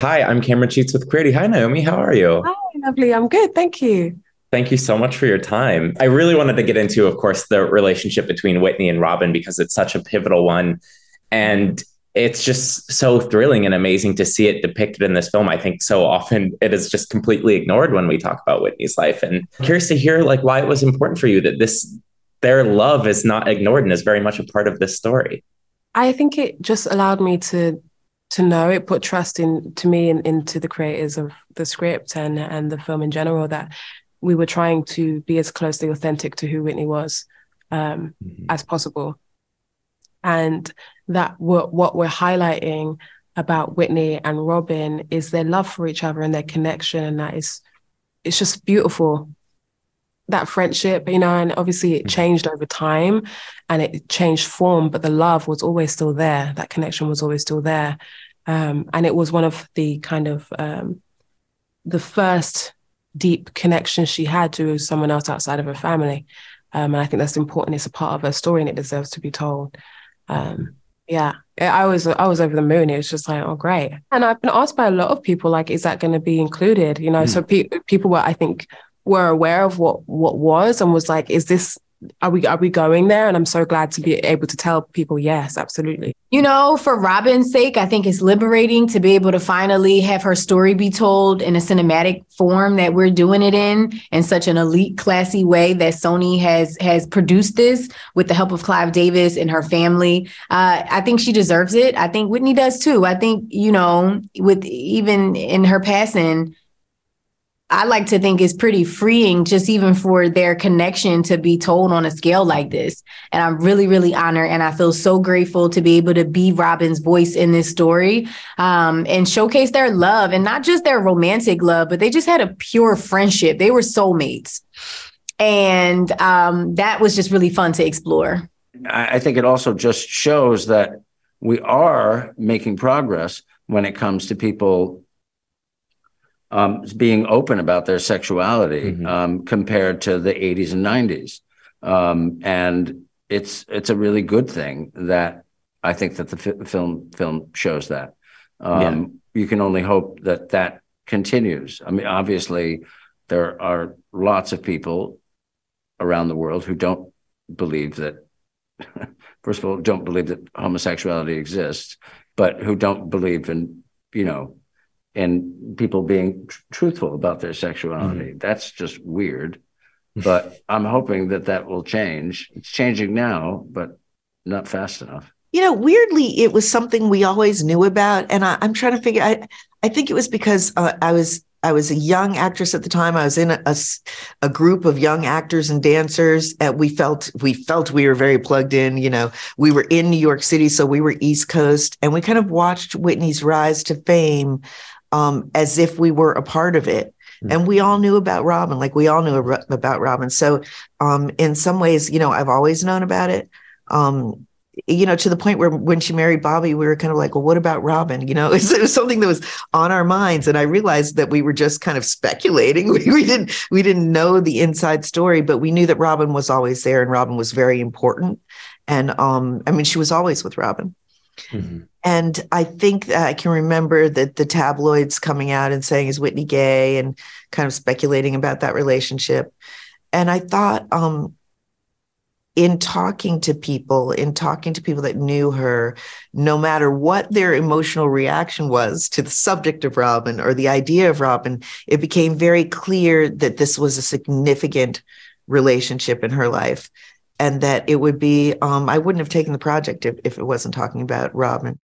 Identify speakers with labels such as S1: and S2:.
S1: Hi, I'm Cameron Cheats with Queerty. Hi, Naomi. How are you?
S2: Hi, lovely. I'm good. Thank you.
S1: Thank you so much for your time. I really wanted to get into, of course, the relationship between Whitney and Robin because it's such a pivotal one. And it's just so thrilling and amazing to see it depicted in this film. I think so often it is just completely ignored when we talk about Whitney's life. And I'm curious to hear like why it was important for you that their love is not ignored and is very much a part of this story.
S2: I think it just allowed me to know it put trust into me and into the creators of the script and the film in general that we were trying to be as closely authentic to who Whitney was
S1: Mhm.
S2: as possible, and that what we're highlighting about Whitney and Robin is their love for each other and their connection, and that is it's just beautiful, that friendship, and obviously it changed over time and it changed form, but the love was always still there. That connection was always still there. And it was one of the kind of the first deep connections she had to someone else outside of her family. And I think that's important. It's a part of her story and it deserves to be told. Um, yeah, I was over the moon. It was just like, oh, great. And I've been asked by a lot of people, like, is that going to be included? So people were, I think, were aware of what was and was like, is this are we going there? And I'm so glad to be able to tell people, yes, absolutely.
S3: For Robin's sake, I think it's liberating to be able to finally have her story be told in a cinematic form that we're doing it in such an elite, classy way that Sony has produced this with the help of Clive Davis and her family. I think she deserves it. I think Whitney does too. I think, with even in her passing, I like to think is pretty freeing just even for their connection to be told on a scale like this. And I'm really, really honored. And I feel so grateful to be able to be Robin's voice in this story and showcase their love and not just their romantic love, but they just had a pure friendship. They were soulmates. And that was just really fun to explore.
S4: I think it also just shows that we are making progress when it comes to people being open about their sexuality compared to the 80s and 90s. And it's a really good thing that I think that the film shows that. You can only hope that that continues. I mean, obviously, there are lots of people around the world who don't believe that, first of all, don't believe that homosexuality exists, but who don't believe in, and people being truthful about their sexuality. That's just weird. But I'm hoping that that will change. It's changing now, but not fast enough.
S5: Weirdly, it was something we always knew about. And I'm trying to figure, I think it was because I was a young actress at the time. I was in a group of young actors and dancers. And we felt we were very plugged in. We were in New York City, so we were East Coast, and we kind of watched Whitney's rise to fame as if we were a part of it. And we all knew about Robin, like we all knew about Robin. So in some ways, I've always known about it. To the point where when she married Bobby, we were kind of like, well, what about Robin? It was something that was on our minds. And I realized that we were just kind of speculating. We didn't know the inside story, but we knew that Robin was always there and Robin was very important. And she was always with Robin. And I think that I can remember that the tabloids coming out and saying, is Whitney gay, and kind of speculating about that relationship. And I thought, in talking to people that knew her, no matter what their emotional reaction was to the subject of Robin or the idea of Robin, it became very clear that this was a significant relationship in her life, and that it would be, I wouldn't have taken the project if it wasn't talking about Robin.